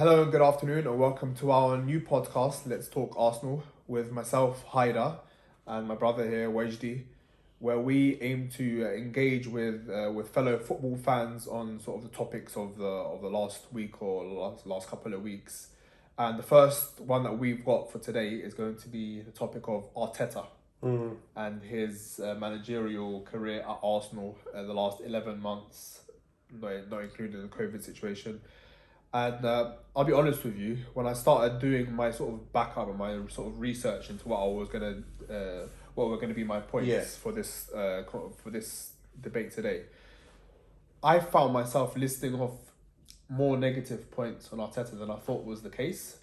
Hello and good afternoon, and welcome to our new podcast, Let's Talk Arsenal, with myself, Haidar, and my brother here, Wajdi, where we aim to engage with fellow football fans on sort of the topics of the last week or last couple of weeks. And the first one that we've got for today is going to be the topic of Arteta and his managerial career at Arsenal the last 11 months, not including the COVID situation. And I'll be honest with you, when I started doing my sort of backup and my sort of research into what were gonna be my points for this debate today, I found myself listing off more negative points on Arteta than I thought was the case.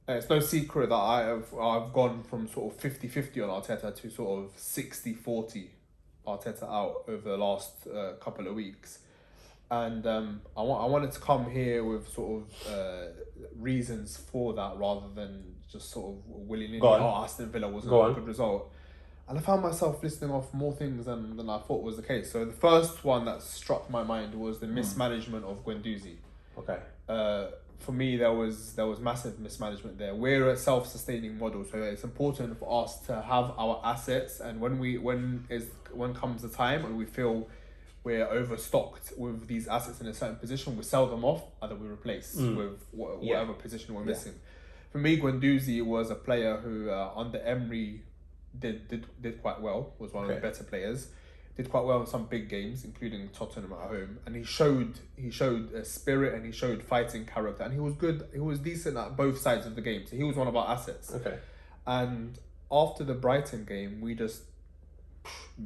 It's no secret that I've gone from sort of 50-50 on Arteta to sort of 60-40 Arteta out over the last couple of weeks. And I wanted to come here with sort of reasons for that rather than just sort of willy-nilly, Aston Villa wasn't a good result. And I found myself listing off more things than I thought was the case. So the first one that struck my mind was the mismanagement of Guendouzi. Okay. For me, there was massive mismanagement there. We're a self-sustaining model, so it's important for us to have our assets, and when comes the time and we feel we're overstocked with these assets in a certain position, we sell them off, either we replace with whatever position we're missing. For me, Guendouzi was a player who, under Emery, did quite well, was one of the better players, did quite well in some big games, including Tottenham at home, and he showed a spirit and he showed fighting character, and he was good, he was decent at both sides of the game, so he was one of our assets. Okay. And after the Brighton game, we just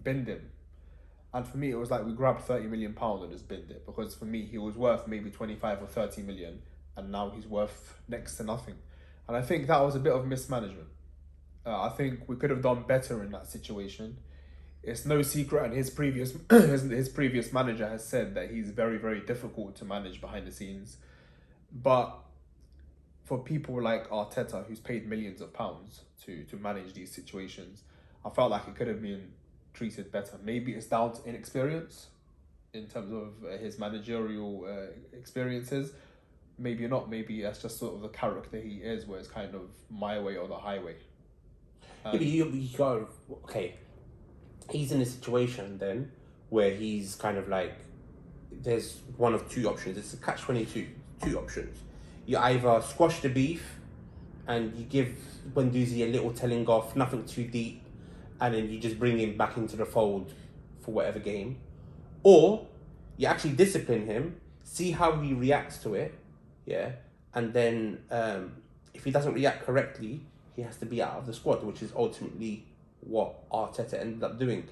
binned him. And for me, it was like we grabbed £30 million and just binned it, because for me, he was worth maybe 25 or 30 million, and now he's worth next to nothing. And I think that was a bit of mismanagement. I think we could have done better in that situation. It's no secret, and his previous his previous manager has said that he's very, very difficult to manage behind the scenes. But for people like Arteta, who's paid millions of pounds to manage these situations, I felt like it could have been treated better. Maybe it's down to inexperience in terms of his managerial experiences. Maybe not. Maybe that's just sort of the character he is, where it's kind of my way or the highway. You go, okay, he's in a situation then where he's kind of like, there's one of two options. It's a catch-22, two options. You either squash the beef and you give Guendouzi a little telling off, nothing too deep, and then you just bring him back into the fold for whatever game. Or you actually discipline him, see how he reacts to it, and then if he doesn't react correctly, he has to be out of the squad, which is ultimately what Arteta ended up doing.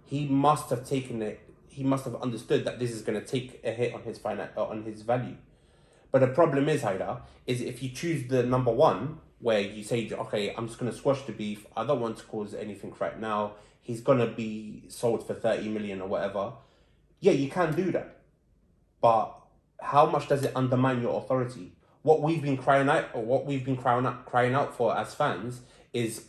He must have taken it. He must have understood that this is going to take a hit on his value. But the problem is, Haidar, is if you choose the number one, where you say, okay, I'm just going to squash the beef, I don't want to cause anything right now, he's going to be sold for 30 million or whatever. Yeah, you can do that. But how much does it undermine your authority? What we've been crying out for as fans is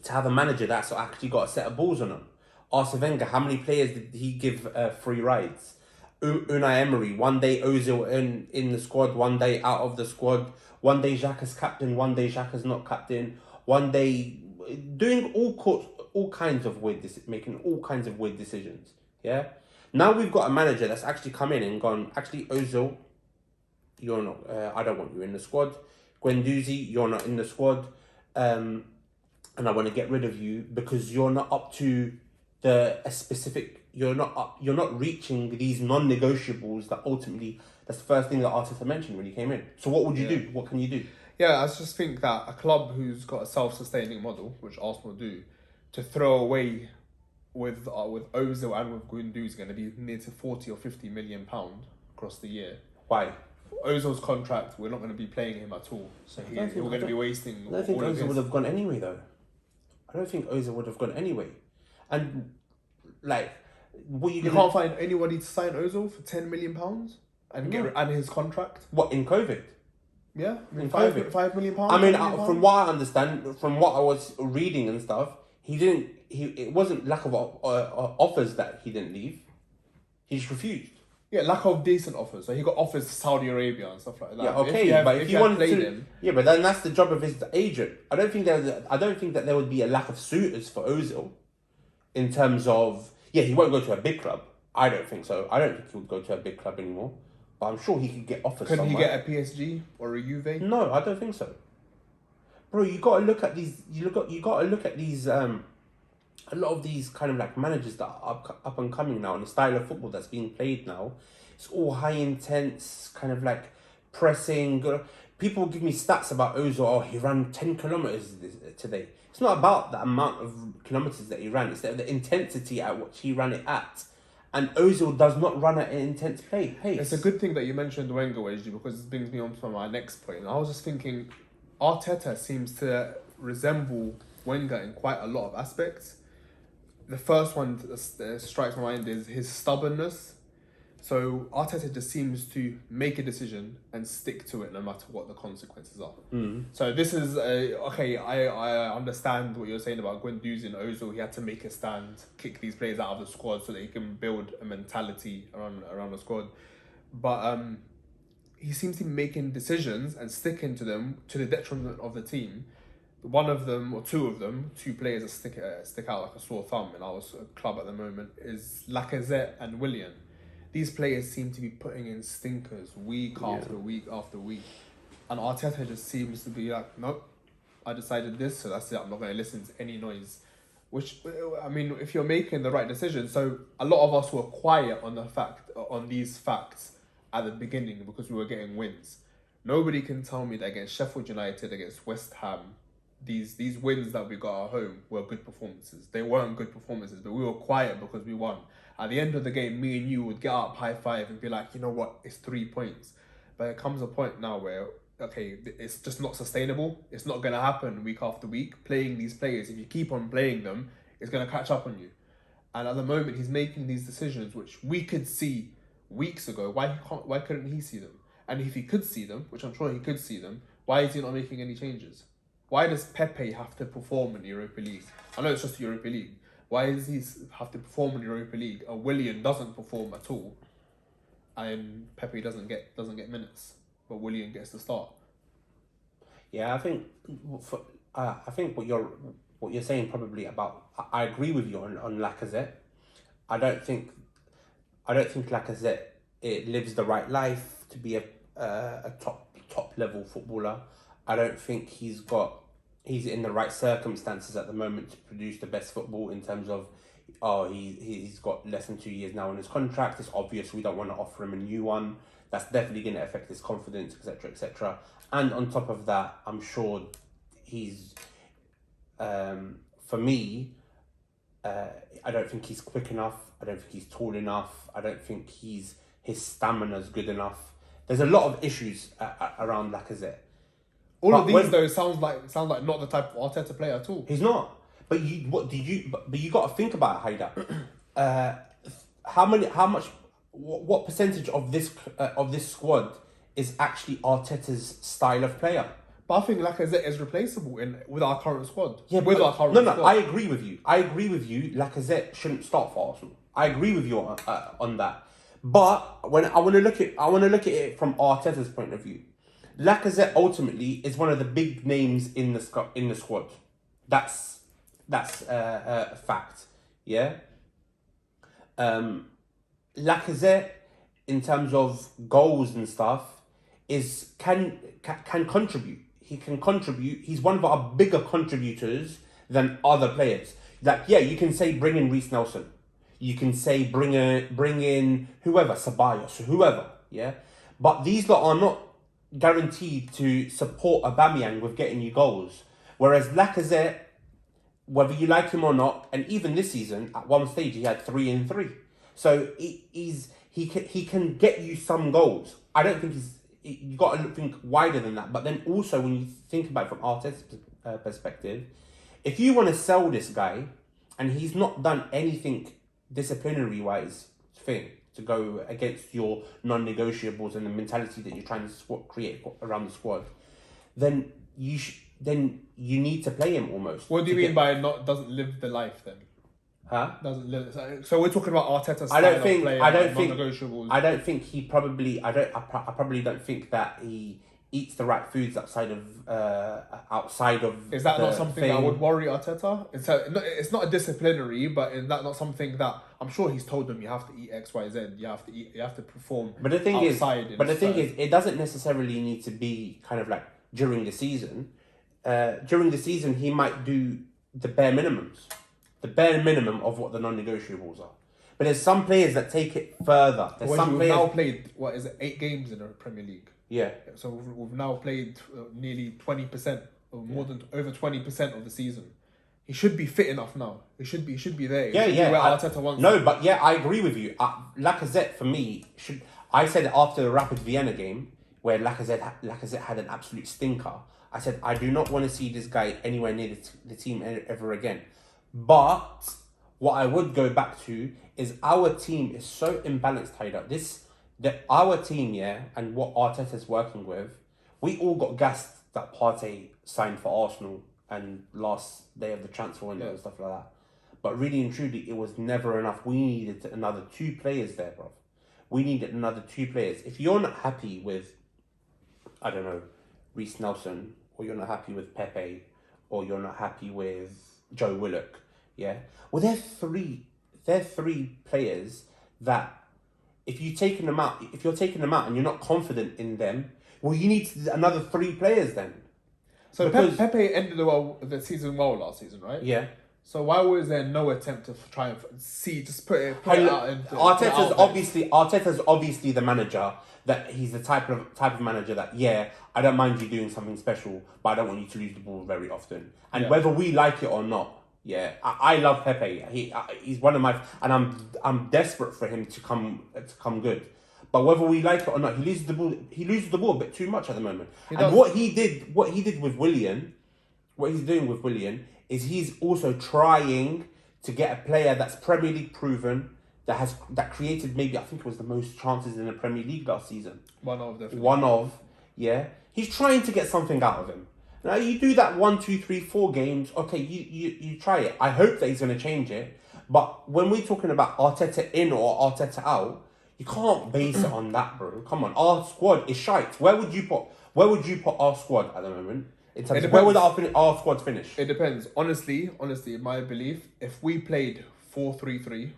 to have a manager that's actually got a set of balls on him. Arsene Wenger, how many players did he give free rides? Unai Emery, one day Ozil in the squad, one day out of the squad. One day Xhaka's captain, one day Xhaka's not captain. One day doing making all kinds of weird decisions. Yeah. Now we've got a manager that's actually come in and gone, actually, Ozil, you're not. I don't want you in the squad. Guendouzi, you're not in the squad. And I want to get rid of you because you're not up to You're not reaching these non-negotiables that ultimately. That's the first thing that Arteta mentioned when he came in. So what would you do? What can you do? Yeah, I just think that a club who's got a self-sustaining model, which Arsenal do, to throw away with Ozil and with Guendouzi is going to be near to 40 or 50 million pound across the year. Why? Ozil's contract, we're not going to be playing him at all. So we're going to be wasting. I don't think Ozil would have gone anyway, though. I don't think Ozil would have gone anyway. And like, you can't find anybody to sign Ozil for £10 million and and his contract. What, in COVID? Yeah, I mean, £5 million. I mean, from what I understand, from what I was reading and stuff, it wasn't lack of offers that he didn't leave. He just refused. Yeah, lack of decent offers. So he got offers to Saudi Arabia and stuff like that. Yeah, okay, but if you wanted to, him, yeah, but then that's the job of his agent. I don't think that there would be a lack of suitors for Ozil, in terms of he won't go to a big club. I don't think so. I don't think he would go to a big club anymore. But I'm sure he could get offers. Could somewhere. he get a PSG or a Juve? No, I don't think so. Bro, you got to look at these. You got to look at these. A lot of these kind of like managers that are up and coming now, and the style of football that's being played now, it's all high intense, kind of like pressing. People give me stats about Ozil. Oh, he ran 10 kilometers today. It's not about the amount of kilometers that he ran. It's the intensity at which he ran it at. And Ozil does not run at an intense pace. It's a good thing that you mentioned Wenger, Wajdi, because it brings me on to my next point. I was just thinking, Arteta seems to resemble Wenger in quite a lot of aspects. The first one that strikes my mind is his stubbornness. So Arteta just seems to make a decision and stick to it no matter what the consequences are. So this is I understand what you're saying about Guendouzi and Ozil. He had to make a stand, kick these players out of the squad so that he can build a mentality around the squad. But he seems to be making decisions and sticking to them to the detriment of the team. One of them, or two of them, two players that stick out like a sore thumb in our club at the moment is Lacazette and Willian. These players seem to be putting in stinkers week after week after week. And Arteta just seems to be like, nope, I decided this, so that's it. I'm not going to listen to any noise. Which, I mean, if you're making the right decision, so a lot of us were quiet on these facts at the beginning because we were getting wins. Nobody can tell me that against Sheffield United, against West Ham, these wins that we got at home were good performances. They weren't good performances, but we were quiet because we won. At the end of the game, me and you would get up, high five, and be like, you know what, it's 3 points. But it comes a point now where, okay, it's just not sustainable. It's not going to happen week after week. Playing these players, if you keep on playing them, it's going to catch up on you. And at the moment, he's making these decisions which we could see weeks ago. Why couldn't he see them? And if he could see them, which I'm sure he could see them, why is he not making any changes? Why does Pepe have to perform in the Europa League? I know it's just the Europa League. Why does he have to perform in the Europa League and Willian doesn't perform at all, and Pepe doesn't get minutes, but Willian gets the start? Yeah, I think what you're saying probably about. I agree with you on Lacazette. I don't think Lacazette lives the right life to be a top level footballer. I don't think he's in the right circumstances at the moment to produce the best football in terms of, he's got less than 2 years now on his contract. It's obvious we don't want to offer him a new one. That's definitely going to affect his confidence, etc., etc. And on top of that, I'm sure he's, for me, I don't think he's quick enough. I don't think he's tall enough. I don't think his stamina's good enough. There's a lot of issues around Lacazette. All of these though sounds like not the type of Arteta player at all. He's not. But you got to think about it, Haidar. What percentage of this squad is actually Arteta's style of player? But I think Lacazette is replaceable with our current squad. Yeah, squad. I agree with you. Lacazette shouldn't start for Arsenal. I agree with you on that. But when I want to look at it from Arteta's point of view, Lacazette ultimately is one of the big names in the squad. That's a fact. Yeah. Lacazette, in terms of goals and stuff, can contribute. He can contribute. He's one of our bigger contributors than other players. Like, yeah, you can say bring in Reece Nelson. You can say bring in whoever, Ceballos, whoever. Yeah, but these lot are not guaranteed to support Aubameyang with getting you goals. Whereas Lacazette, whether you like him or not, and even this season, at one stage he had 3 and 3. So he can get you some goals. I don't think you got to think wider than that. But then also when you think about it from Arteta's perspective, if you want to sell this guy and he's not done anything disciplinary wise to go against your non-negotiables and the mentality that you're trying to create around the squad, then you need to play him almost. What do you mean by doesn't live the life then? Huh? Doesn't limit. So we're talking about Arteta's style I don't of think. play I and don't think. non-negotiables. I don't think he probably. I probably don't think that he eats the right foods outside of. Is that the not something thing. that would worry Arteta? It's not a disciplinary, but is that not something that I'm sure he's told them you have to eat X, Y, Z. You have to eat. You have to perform. But the thing outside is, it doesn't necessarily need to be kind of like during the season. During the season, he might do the bare minimums, the bare minimum of what the non-negotiables are. But there's some players that take it further. There's some we've players now played 8 games in the Premier League. Yeah. So we've now played nearly 20%, or more than over 20% of the season. He should be fit enough now. He should be there. He should be where Arteta wants. No, but yeah, I agree with you. Lacazette for me should. I said after the Rapid Vienna game where Lacazette had an absolute stinker. I said I do not want to see this guy anywhere near the team ever again. But what I would go back to is our team is so imbalanced, Haidar. Our team, and what Arteta's working with, we all got gassed that Partey signed for Arsenal and last day of the transfer window and stuff like that. But really and truly, it was never enough. We needed another 2 players there, bro. We needed another 2 players. If you're not happy with, I don't know, Reece Nelson, or you're not happy with Pepe, or you're not happy with Joe Willock, well, they're three players that if you're taking them out and you're not confident in them, well, you need another 3 players then. So Pepe ended the season well last season, right? Yeah. So why was there no attempt to try and put it out? Arteta's obviously the manager that he's the type of manager that I don't mind you doing something special, but I don't want you to lose the ball very often. And whether we like it or not, I love Pepe. He's one of my, and I'm desperate for him to come good. But whether we like it or not, he loses the ball a bit too much at the moment. What he did with Willian, what he's doing with Willian is he's also trying to get a player that's Premier League proven, that created maybe, I think it was the most chances in the Premier League last season. He's trying to get something out of him. Now you do that 1, 2, 3, 4 games. Okay, you try it. I hope that he's going to change it. But when we're talking about Arteta in or Arteta out, you can't base it on that, bro. Come on, our squad is shite. Where would you put our squad at the moment? In terms of where would our squad finish? It depends. Honestly, in my belief, if we played 4-3-3,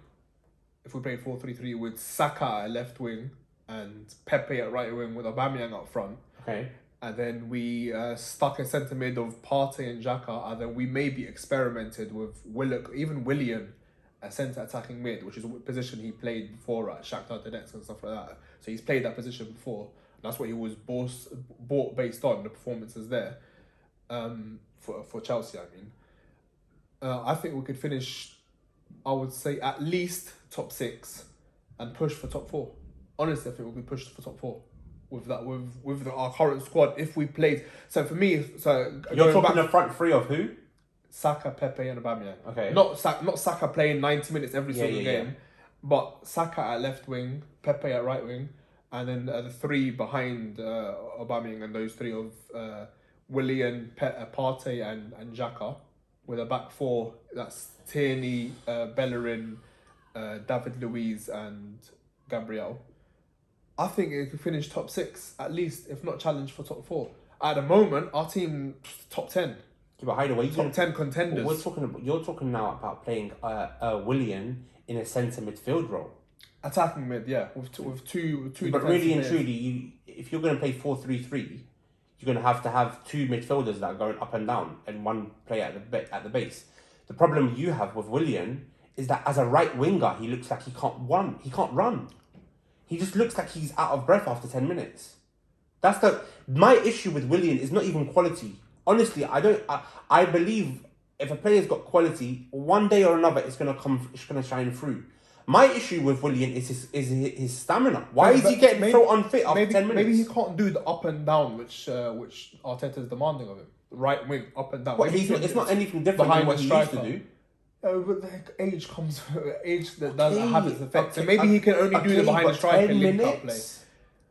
with Saka at left wing and Pepe at right wing with Aubameyang up front, okay, and then we stuck a centre mid of Partey and Xhaka, and then we maybe experimented with Willock, even Willian, a centre attacking mid, which is a position he played before at Shakhtar Donetsk and stuff like that. So he's played that position before. That's what he was bought based on the performances there. For Chelsea, I mean, I think we could finish, I would say, at least top 6 and push for top 4. Honestly, I think we could push for top 4 with our current squad if we played. So for me, you're talking the front 3 of who? Saka, Pepe, and Aubameyang. Okay. Not Saka playing 90 minutes every single game, but Saka at left wing, Pepe at right wing, and then the 3 behind Aubameyang, and those 3 of Willian, Partey, and Xhaka, with a back 4 that's Tierney, Bellerin, David Luiz, and Gabriel. I think it could finish top 6 at least, if not challenge for top 4. At the moment, our team top 10. But Haidar, top 10 contenders. You're talking now about playing Willian in a centre midfield role. Attacking mid, with two. But really and truly, if you're going to play 4-3-3, you're going to have 2 midfielders that are going up and down and 1 player at the base. The problem you have with Willian is that as a right winger, he looks like he can't run. He can't run. He just looks like he's out of breath after 10 minutes. My issue with Willian is not even quality. Honestly, I believe if a player's got quality, one day or another it's gonna shine through. My issue with Willian is his stamina. Why is he getting so unfit after 10 minutes? Maybe he can't do the up and down which Arteta is demanding of him. Right wing up and down. But it's not anything different than what he used to do. But the age comes age that doesn't have its effect. So maybe he can only do the behind the striker link-up play.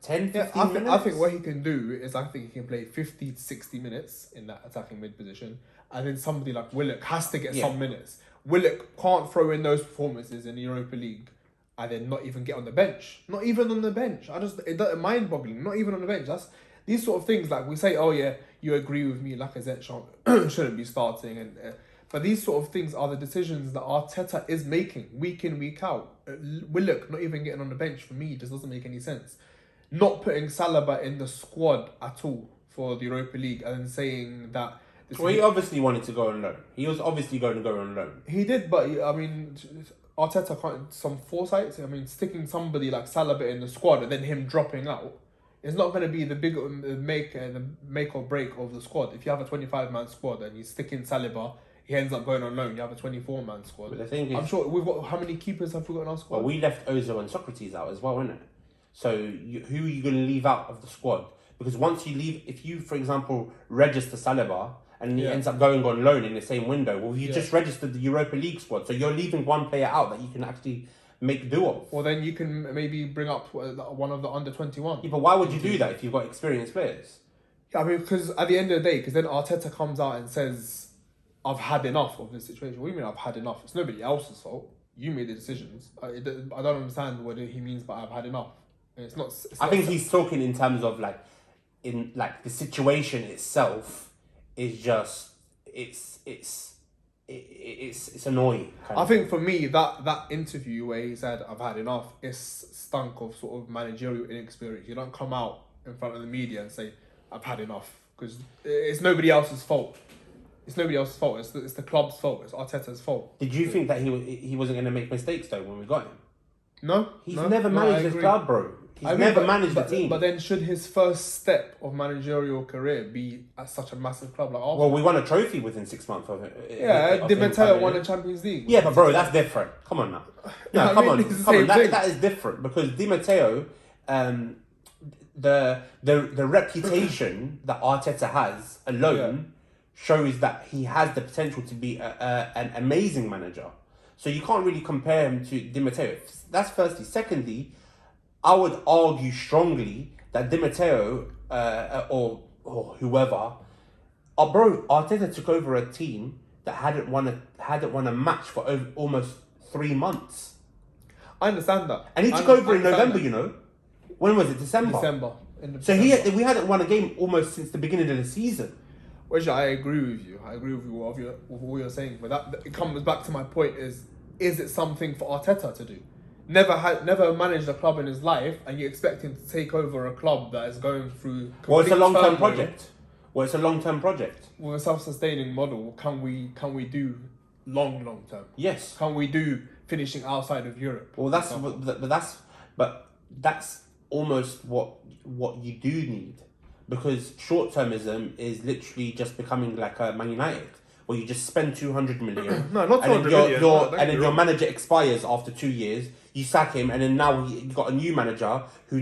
10, 15 minutes? I think what he can do is he can play 50 to 60 minutes in that attacking mid position, and then somebody like Willock has to get some minutes. Willock can't throw in those performances in the Europa League and then not even get on the bench. Not even on the bench. It mind boggling. Not even on the bench. That's these sort of things. Like we say, oh yeah, you agree with me. Lacazette shouldn't be starting, but these sort of things are the decisions that Arteta is making week in, week out. Willock not even getting on the bench for me just doesn't make any sense. Not putting Saliba in the squad at all for the Europa League and then saying that. Well, he obviously wanted to go on loan. He was obviously going to go on loan. He did, but I mean, Arteta can't some foresight. I mean, sticking somebody like Saliba in the squad and then him dropping out is not going to be the big the make or break of the squad. If you have a 25-man squad and you stick in Saliba, he ends up going on loan. You have a 24-man squad. But the thing is, I'm sure we've got how many keepers have we got in our squad? Well, we left Ozil and Socrates out as well, innit? So who are you going to leave out of the squad? Because once you leave, if you, for example, register Saliba and he ends up going on loan in the same window, well, you just registered the Europa League squad, so you're leaving one player out that you can actually make do of. Well, then you can maybe bring up one of the under-21. Yeah, but why would you do that if you've got experienced players? Yeah, I mean, because at the end of the day, because then Arteta comes out and says, I've had enough of this situation. What do you mean I've had enough? It's nobody else's fault. You made the decisions. I don't understand what he means by I've had enough. It's not. I think he's talking in terms of the situation itself is just it's annoying. I think for me that interview where he said I've had enough is stunk of sort of managerial inexperience. You don't come out in front of the media and say I've had enough because it's nobody else's fault. It's nobody else's fault. It's the club's fault. It's Arteta's fault. Did you think that he wasn't going to make mistakes though when we got him? No, he's never managed his club, bro. He's never managed the team. But then, should his first step of managerial career be at such a massive club like Arsenal? Well, we won a trophy within 6 months of it. Yeah, Di Matteo won a Champions League. Yeah, but bro, that's different. Come on now. No, come on. That is different because Di Matteo, the reputation that Arteta has alone shows that he has the potential to be an amazing manager. So you can't really compare him to Di Matteo. That's firstly. Secondly, I would argue strongly that Di Matteo or whoever, bro, Arteta took over a team that hadn't won a match for almost 3 months. I understand that, and he took over in November. You know, when was it? December. So we hadn't won a game almost since the beginning of the season. Which I agree with you. I agree with you with all you're saying, but that it comes back to my point: is it something for Arteta to do? Never managed a club in his life, and you expect him to take over a club that is going through. Well, it's a long-term project. With a self-sustaining model, can we do long term? Yes. Can we do finishing outside of Europe? Well, that's almost what you do need, because short-termism is literally just becoming like a Man United, where you just spend 200 million. No, not 200 million. And then your manager expires after 2 years. You sack him, and then now you've got a new manager who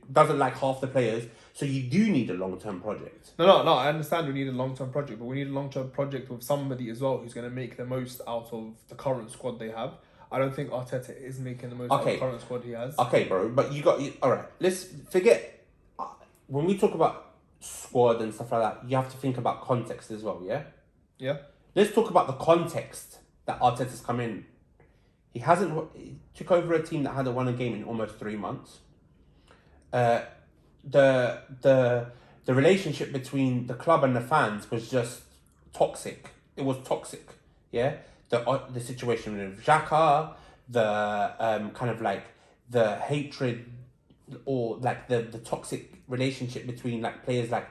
doesn't like half the players. So you do need a long-term project. No. I understand we need a long-term project, but we need a long-term project with somebody as well who's going to make the most out of the current squad they have. I don't think Arteta is making the most out of the current squad he has. Okay, bro, but all right. Let's forget when we talk about squad and stuff like that. You have to think about context as well. Yeah. Yeah. Let's talk about the context that Arteta's come in. He took over a team that hadn't won a game in almost 3 months. The relationship between the club and the fans was just toxic. It was toxic. Yeah. The situation with Xhaka, the kind of like the hatred or like the toxic relationship between like players like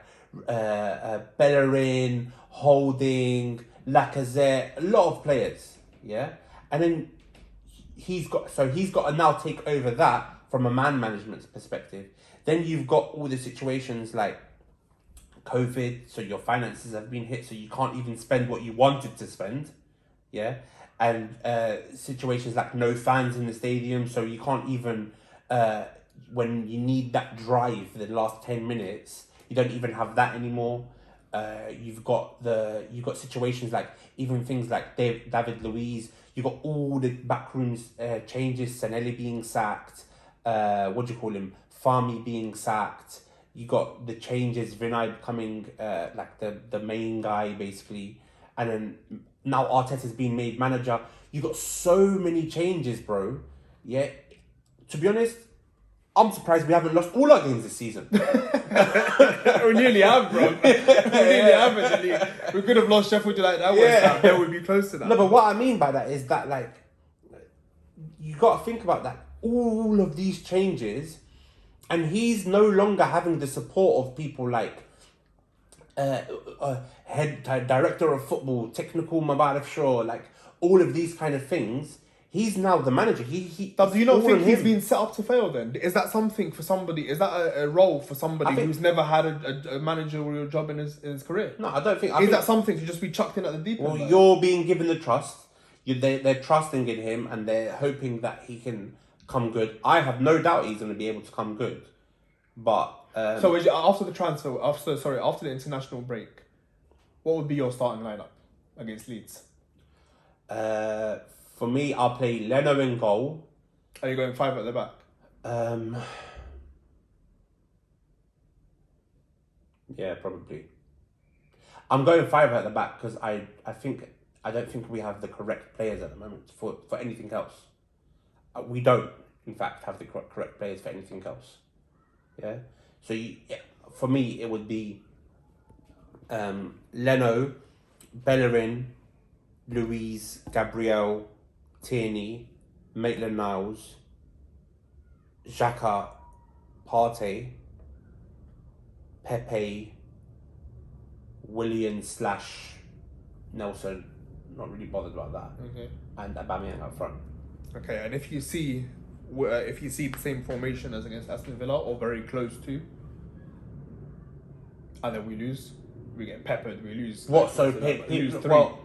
Bellerin, Holding, Lacazette, a lot of players, yeah, and then he's got to now take over that from a man management perspective. Then you've got all the situations like COVID, so your finances have been hit, so you can't even spend what you wanted to spend, yeah, and situations like no fans in the stadium, so you can't even when you need that drive for the last 10 minutes, you don't even have that anymore. You've got situations like even things like David Luiz. You've got all the backrooms changes. Sanelli being sacked. Fahmy being sacked. You got the changes. Vinay becoming like the main guy basically. and then now Arteta's been made manager. You got so many changes, bro. Yeah, to be honest, I'm surprised we haven't lost all our games this season. We nearly have, bro. We nearly have in the league. We could have lost Sheffield United that way. Then we'd be close to that. No, but what I mean by that is that, like, you got to think about that. All of these changes, and he's no longer having the support of people like director of football, technical Mabarif Shaw, like all of these kind of things. He's now the manager. Do you not think he's been set up to fail then? Is that something for somebody? Is that a role for somebody who's never had a managerial job in his career? No, I don't think. Is that something to just be chucked in at the deep end? Well, you're being given the trust. They're trusting in him and they're hoping that he can come good. I have no doubt he's going to be able to come good. But so after the international break, what would be your starting lineup against Leeds? For me, I'll play Leno in goal. Are you going 5 at the back? Yeah, probably. I'm going 5 at the back because I don't think we have the correct players at the moment for anything else. We don't, in fact, have the correct players for anything else. Yeah. So for me, it would be Leno, Bellerin, Luiz, Gabriel, Tierney, Maitland-Niles, Xhaka, Partey, Pepe, Willian / Nelson. Not really bothered about that. Okay. And Aubameyang up front. Okay, and if you see the same formation as against Aston Villa or very close to, and then we lose, we get peppered. We lose. What? So we lose 3. Well,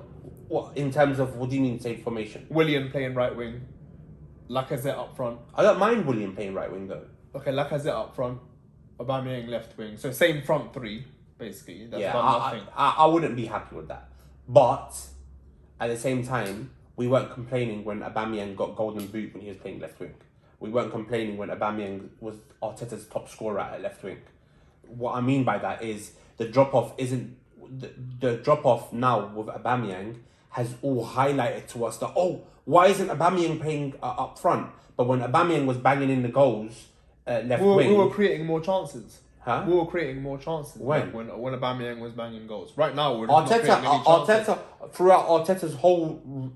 what in terms of what do you mean same formation? Willian playing right wing, Lacazette up front. I don't mind Willian playing right wing though. Okay, Lacazette up front, Aubameyang left wing. So same front 3 basically. That's nothing. I wouldn't be happy with that, but at the same time, we weren't complaining when Aubameyang got golden boot when he was playing left wing. We weren't complaining when Aubameyang was Arteta's top scorer at left wing. What I mean by that is the drop off isn't the drop off now with Aubameyang has all highlighted to us that why isn't Aubameyang playing up front? But when Aubameyang was banging in the goals left wing, we were creating more chances. Huh? We were creating more chances when Aubameyang was banging goals. Right now, we're not creating any chances. Arteta throughout Arteta's whole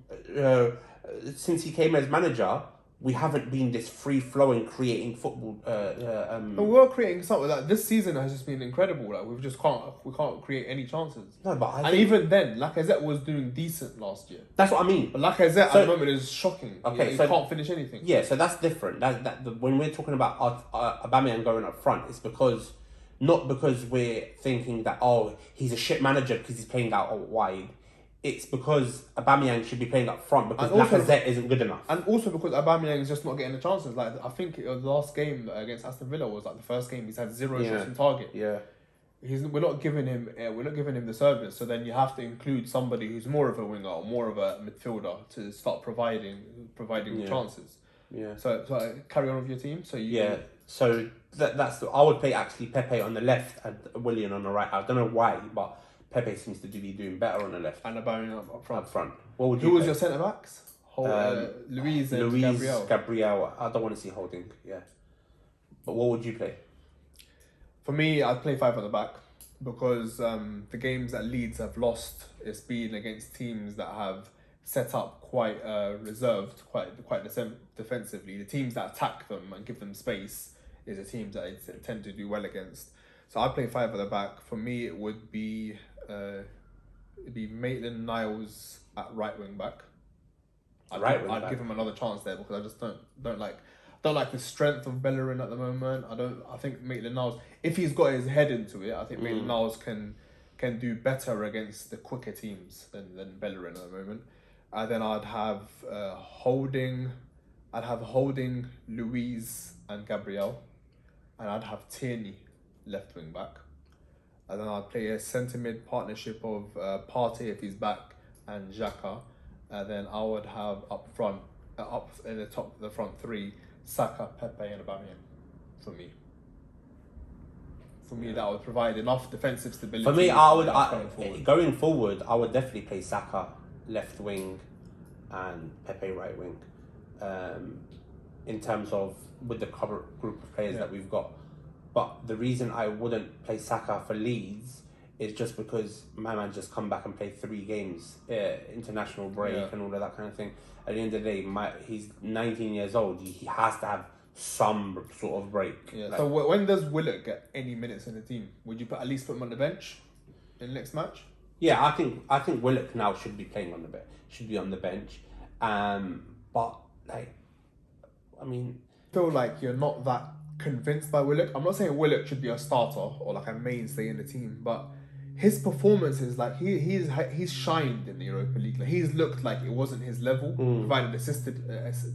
since he came as manager, we haven't been this free flowing creating football. But we're creating something like this season has just been incredible. Like we can't create any chances. No, but even then, Lacazette was doing decent last year. That's what I mean. But Lacazette at the moment is shocking. Okay, he can't finish anything. Yeah, so that's different. When we're talking about Aubameyang going up front, it's not because we're thinking that he's a shit manager because he's playing out wide. It's because Aubameyang should be playing up front because Lacazette isn't good enough. And also because Aubameyang is just not getting the chances. Like I think the last game against Aston Villa was like the first game he's had 0 shots on target. Yeah. We're not giving him the service. So then you have to include somebody who's more of a winger or more of a midfielder to start providing chances. Yeah. So carry on with your team. So that's I would play actually Pepe on the left and Willian on the right. I don't know why, but Pepe seems to be doing better on the left. And Aubameyang up front. What would you Who was your centre backs? Luiz and Gabriel. I don't want to see Holding. Yeah. But what would you play? For me, I'd play 5 at the back because the games that Leeds have lost, it's been against teams that have set up quite reserved, quite defensively. The teams that attack them and give them space is the teams that I tend to do well against. So I'd play 5 at the back. For me, it would be Maitland-Niles at right wing back. I'd give him another chance there because I just don't like the strength of Bellerin at the moment. I think Maitland-Niles, if he's got his head into it, I think Maitland-Niles can do better against the quicker teams than Bellerin at the moment. And then I'd have Holding, Luiz and Gabriel, and I'd have Tierney left wing back. And then I'd play a centre mid partnership of Partey if he's back and Xhaka. And then I would have up front, up in the top of the front 3, Saka, Pepe and Aubameyang for me. for me that would provide enough defensive stability. For me, going forward, I would definitely play Saka left wing and Pepe right wing. In terms of with the current group of players that we've got. But the reason I wouldn't play Saka for Leeds is just because my man just come back and play 3 games, international break and all of that kind of thing. At the end of the day, he's 19 years old. He has to have some sort of break. Yeah. Like, so when does Willock get any minutes in the team? Would you at least put him on the bench in the next match? Yeah, I think Willock now should be playing on the bench. Should be on the bench. But like, I mean, I feel like you're not that convinced by Willock. I'm not saying Willock should be a starter or like a mainstay in the team, but his performances, like he's shined in the Europa League. Like he's looked like it wasn't his level.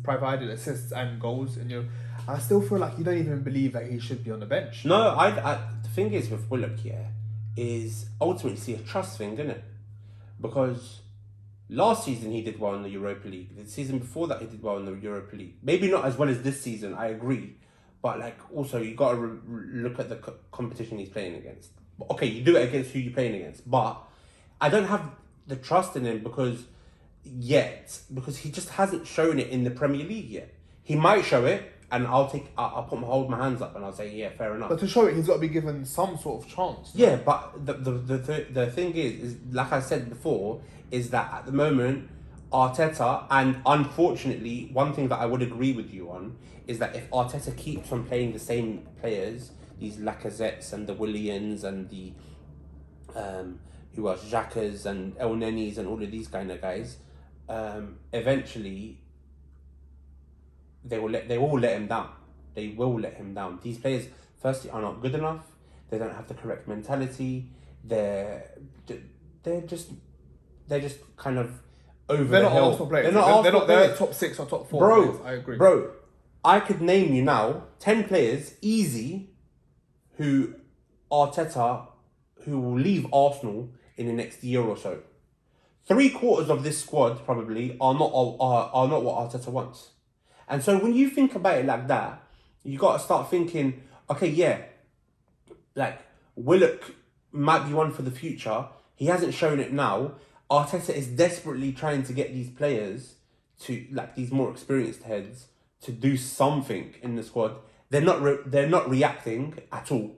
Provided assists and goals, and I still feel like you don't even believe that he should be on the bench. No, the thing is with Willock, is ultimately a trust thing, isn't it? Because last season he did well in the Europa League. The season before that he did well in the Europa League. Maybe not as well as this season, I agree. But like also you got to look at the competition he's playing against. Okay, you do it against who you're playing against. But I don't have the trust in him because he just hasn't shown it in the Premier League yet. He might show it and I'll hold my hands up and I'll say, yeah, fair enough. But to show it, he's got to be given some sort of chance. Yeah, but the thing is like I said before, is that at the moment, Arteta, and unfortunately, one thing that I would agree with you on, is that if Arteta keeps on playing the same players, these Lacazettes and the Williams and the, Xhakas and El Nenis and all of these kind of guys, eventually, they will let him down. They will let him down. These players, firstly, are not good enough. They don't have the correct mentality. They're just kind of over They're the not hill. Arsenal players. They're not top 6 or top 4 Bro, players. I agree. Bro, I could name you now 10 players, easy, who will leave Arsenal in the next year or so. 3/4 of this squad probably are not what Arteta wants. And so when you think about it like that, you got to start thinking, okay, yeah, like Willock might be one for the future. He hasn't shown it now. Arteta is desperately trying to get these players to, like these more experienced heads, to do something in the squad. They're not reacting at all.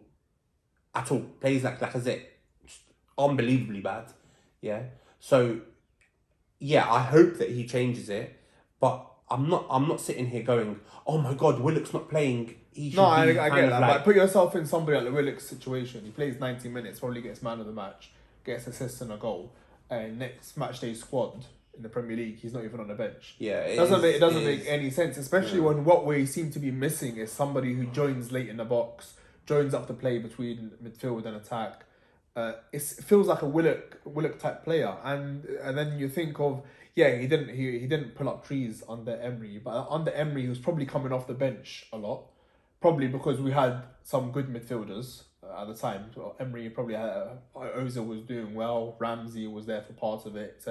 At all. Players like Lacazette, unbelievably bad. Yeah. So, yeah, I hope that he changes it, but I'm not sitting here going, oh my God, Willock's not playing. I get that. Like, put yourself in somebody like Willock's situation. He plays 90 minutes, probably gets man of the match, gets assists and a goal, and next match day squad in the Premier League, he's not even on the bench. Yeah, it doesn't make any sense, especially when what we seem to be missing is somebody who joins late in the box, joins up the play between midfield and attack. It feels like a Willock type player, and then you think of he didn't pull up trees under Emery, but under Emery he was probably coming off the bench a lot, probably because we had some good midfielders at the time. So Emery probably had Ozil was doing well, Ramsey was there for part of it.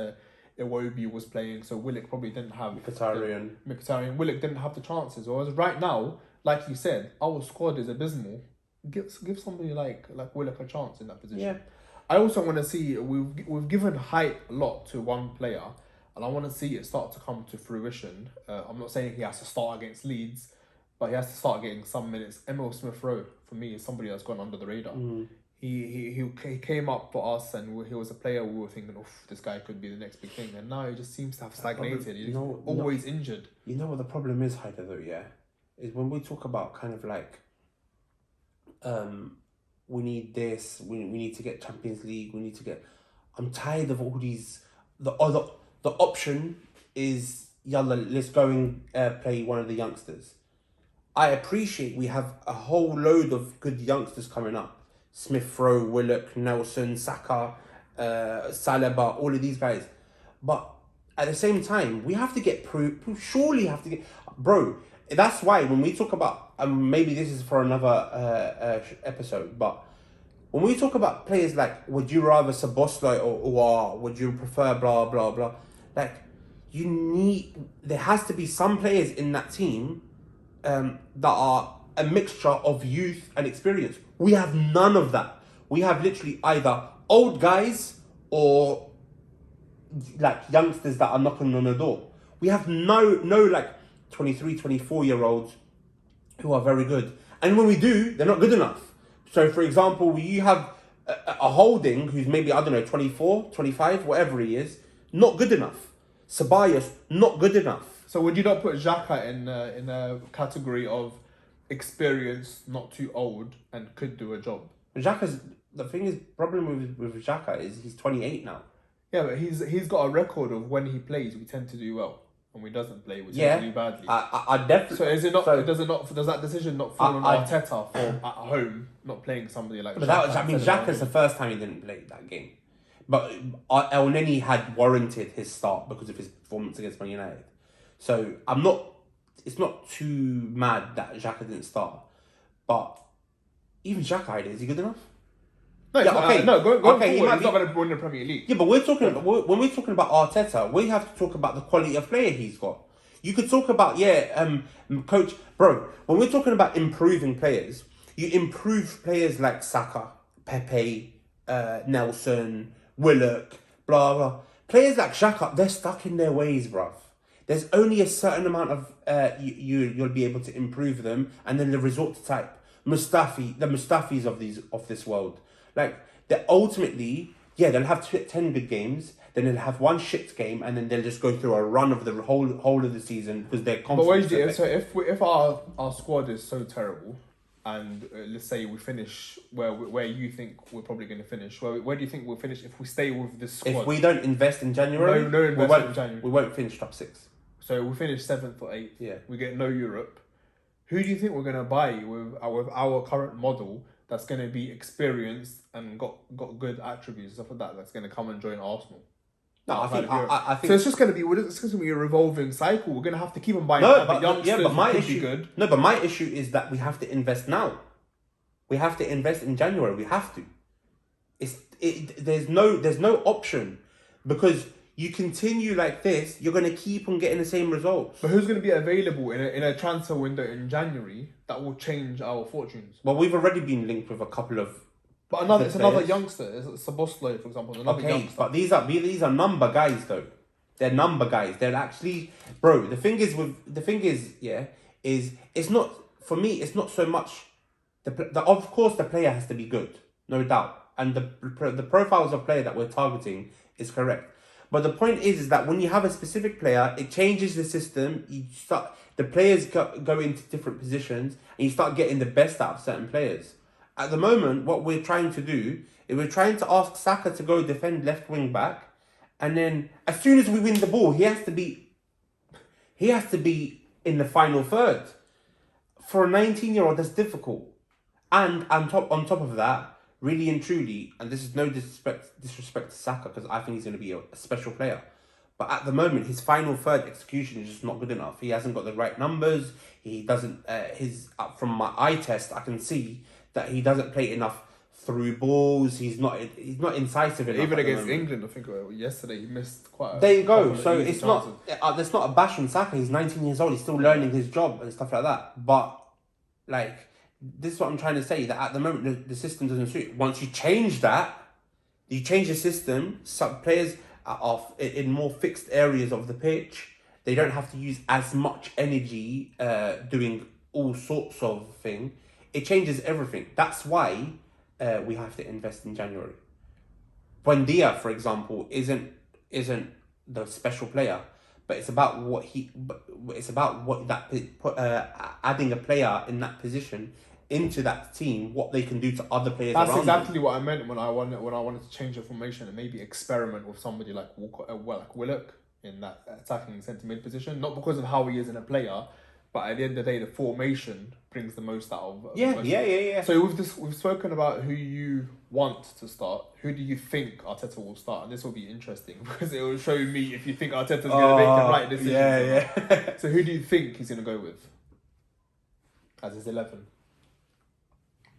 Iwobi was playing, so Willock probably didn't have Mkhitaryan. Willock didn't have the chances. Whereas right now, like you said, our squad is abysmal. Give somebody like Willock a chance in that position. Yeah. I also want to see we've given hype a lot to one player, and I want to see it start to come to fruition. I'm not saying he has to start against Leeds, but he has to start getting some minutes. Emil Smith-Rowe for me is somebody that's gone under the radar. He came up for us, and he was a player we were thinking, this guy could be the next big thing. And now he just seems to have stagnated. He's always injured. You know what the problem is, Haidar, though, is when we talk about kind of like, we need this, we need to get Champions League, we need to get... I'm tired of all these... The option is, yalla, let's go and play one of the youngsters. I appreciate we have a whole load of good youngsters coming up. Smith-Rowe, Willock, Nelson, Saka, Saliba, all of these guys. But at the same time, we have to get surely have to get... Bro, that's why when we talk about... maybe this is for another episode, but when we talk about players like, would you rather Szoboszlai or would you prefer blah, blah, blah, like, there has to be some players in that team that are a mixture of youth and experience. We have none of that. We have literally either old guys or like youngsters that are knocking on the door. We have no like 23, 24-year-olds who are very good. And when we do, they're not good enough. So for example, you have a Holding who's maybe, I don't know, 24, 25, whatever he is, not good enough. Ceballos, not good enough. So would you not put Xhaka in a category of experience, not too old, and could do a job? The problem with Xhaka is he's 28 now. Yeah, but he's got a record of when he plays, we tend to do well. And when he doesn't play, we tend to do badly. I definitely. So is it not? Does that decision not fall on Arteta for at home not playing somebody like? But Xhaka's the first time he didn't play that game. But El Neni had warranted his start because of his performance against Man United. So it's not too mad that Xhaka didn't start. But even Xhaka, is he good enough? No, yeah, okay. No, going forward, he's not going to win the Premier League. Yeah, but when we're talking about Arteta, we have to talk about the quality of player he's got. You could talk about, coach, bro, when we're talking about improving players, you improve players like Saka, Pepe, Nelson, Willock, blah, blah. Players like Xhaka, they're stuck in their ways, bruv. There's only a certain amount of, you'll be able to improve them, and then they resort to type. The Mustafis of this world. Like, they're ultimately, they'll have 10 good games, then they'll have one shit game, and then they'll just go through a run of the whole of the season because they're confident. But if our squad is so terrible, and let's say we finish where you think we're probably going to finish, where do you think we'll finish if we stay with this squad? If we don't invest in January, no investment in January, we won't finish top 6. So we finish 7th or 8th. Yeah, we get no Europe. Who do you think we're going to buy with our current model that's going to be experienced and got good attributes and stuff like that, that's going to come and join Arsenal? No, I think so. It's just going to be a revolving cycle. We're going to have to keep on buying. But my issue is that we have to invest now. We have to invest in January. We have to. There's no option, because you continue like this, you're going to keep on getting the same results. But who's going to be available in a transfer window in January that will change our fortunes? Well, we've already been linked with a couple of. But it's another youngster. It's Saboslo, for example. Another youngster. But these are number guys though. They're number guys. They're actually, bro. The thing is, it's not, for me. It's not so much of course the player has to be good, no doubt, and the profiles of player that we're targeting is correct. But the point is that when you have a specific player, it changes the system. The players go into different positions, and you start getting the best out of certain players. At the moment, what we're trying to do is we're trying to ask Saka to go defend left wing back, and then as soon as we win the ball, he has to be in the final third. For a 19-year-old, that's difficult. And on top of that, really and truly, and this is no disrespect to Saka, because I think he's going to be a special player. But at the moment, his final third execution is just not good enough. He hasn't got the right numbers. He doesn't. From my eye test, I can see that he doesn't play enough through balls. He's not incisive enough. Even against England, I think yesterday he missed quite. There you go. So it's not. There's not a bash on Saka. He's 19 years old. He's still learning his job and stuff like that. But like, this is what I'm trying to say. That at the moment the system doesn't suit. Once you change that, you change the system. Some players are in more fixed areas of the pitch. They don't have to use as much energy doing all sorts of things. It changes everything. That's why we have to invest in January. Buendia, for example, isn't the special player, but it's about adding a player in that position into that team, what they can do to other players. That's exactly what I meant when I wanted to change the formation and maybe experiment with somebody like like Willock in that attacking centre mid position. Not because of how he is in a player, but at the end of the day, the formation brings the most out of. Yeah. So we've spoken about who you want to start. Who do you think Arteta will start? And this will be interesting because it will show me if you think Arteta's going to make the right decision. Yeah. So who do you think he's going to go with as his 11?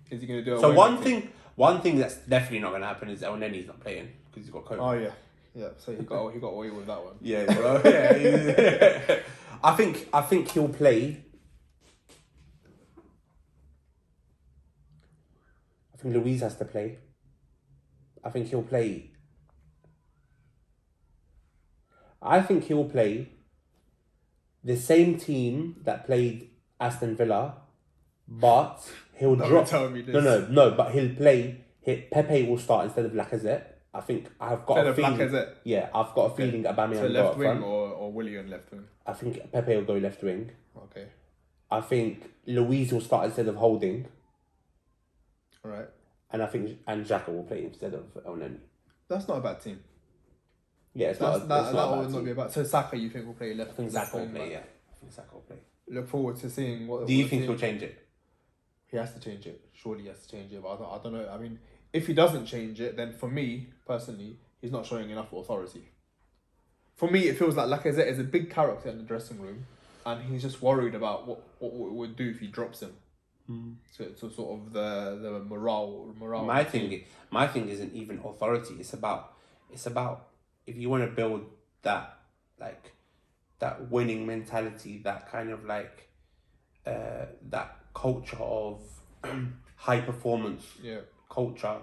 Is he going to do? So one thing that's definitely not going to happen is El Neni's not playing because he's got COVID. Oh yeah. So he got away with that one. Yeah. Well, yeah. I think he'll play. I think Luiz has to play. I think he'll play. I think he'll play the same team that played Aston Villa, but he'll drop. Tell me this. No, but he'll play. Pepe will start instead of Lacazette. I think I've got a feeling. Lacazette? Yeah, I've got a feeling Aubameyang So will left go up wing front. or Willian left wing? I think Pepe will go left wing. Okay. I think Luiz will start instead of Holding. All right. And I think Xhaka will play instead of Elneny. That's not a bad team. Yeah, That would not be a bad. So Saka, you think will play left? I think left Xhaka will wing play, back? yeah. I think Xhaka will play. Look forward to seeing what. Do you what think team- he'll change it? He has to change it. Surely he has to change it. But I don't know. I mean, if he doesn't change it, then for me personally, he's not showing enough authority. For me, it feels like Lacazette is a big character in the dressing room, and he's just worried about what it would do if he drops him. So sort of the morale. My thing isn't even authority. It's about if you want to build that winning mentality, that kind of that culture of high performance culture,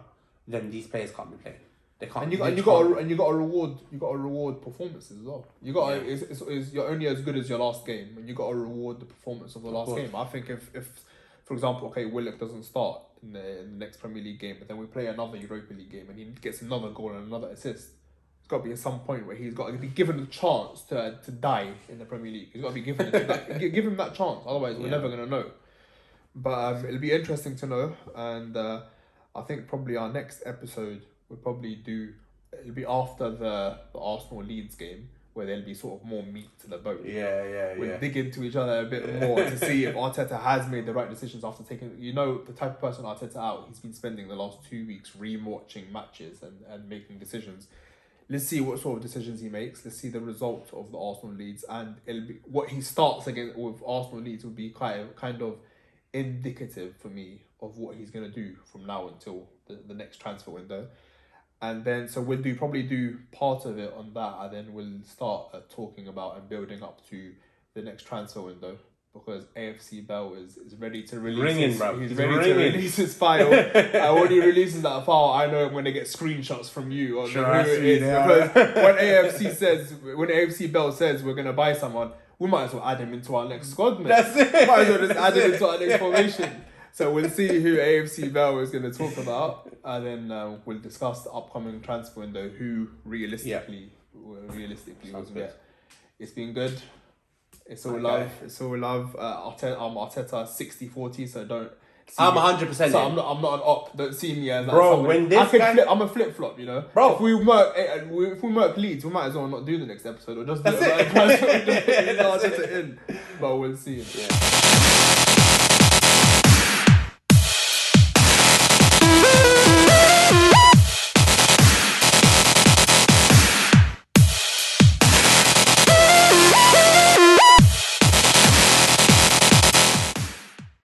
then these players can't be playing. They can't. And you got to reward performances as well. You got it's you're only as good as your last game, and you got to reward the performance of the last game. I think if for example, okay, Willock doesn't start in the next Premier League game, but then we play another Europa League game, and he gets another goal and another assist. It's got to be at some point where he's got to be given a chance to die in the Premier League. He's got to be given give him that chance. Otherwise, we're never gonna know. But it'll be interesting to know, and I think probably our next episode it'll be after the Arsenal Leeds game, where there'll be sort of more meat to the bone. We'll dig into each other a bit more to see if Arteta has made the right decisions after taking, the type of person Arteta out. He's been spending the last 2 weeks re-watching matches and making decisions. Let's see what sort of decisions he makes. Let's see the result of the Arsenal Leeds, and it'll be what he starts against with Arsenal Leeds will be kind of indicative for me of what he's going to do from now until the next transfer window. And then, so we'll probably do part of it on that, and then we'll start talking about and building up to the next transfer window, because AFC Bell is ready to release. He's ready to release his file. And when he releases that file, I know I'm going to get screenshots from you on who it is. Because when AFC Bell says we're going to buy someone, we might as well add him into our next squad, mate. That's it. Might as well just add him into our next formation. So we'll see who AFC Bell is going to talk about, and then we'll discuss the upcoming transfer window, who realistically was good. It's been good. It's all love. It's all love. Arteta 60-40, so don't. I'm 100%. So I'm not an op. Don't see me as bro. When this I'm a flip flop, bro. If we murk Leeds, we might as well not do the next episode, or just do it. But we'll see. Yeah.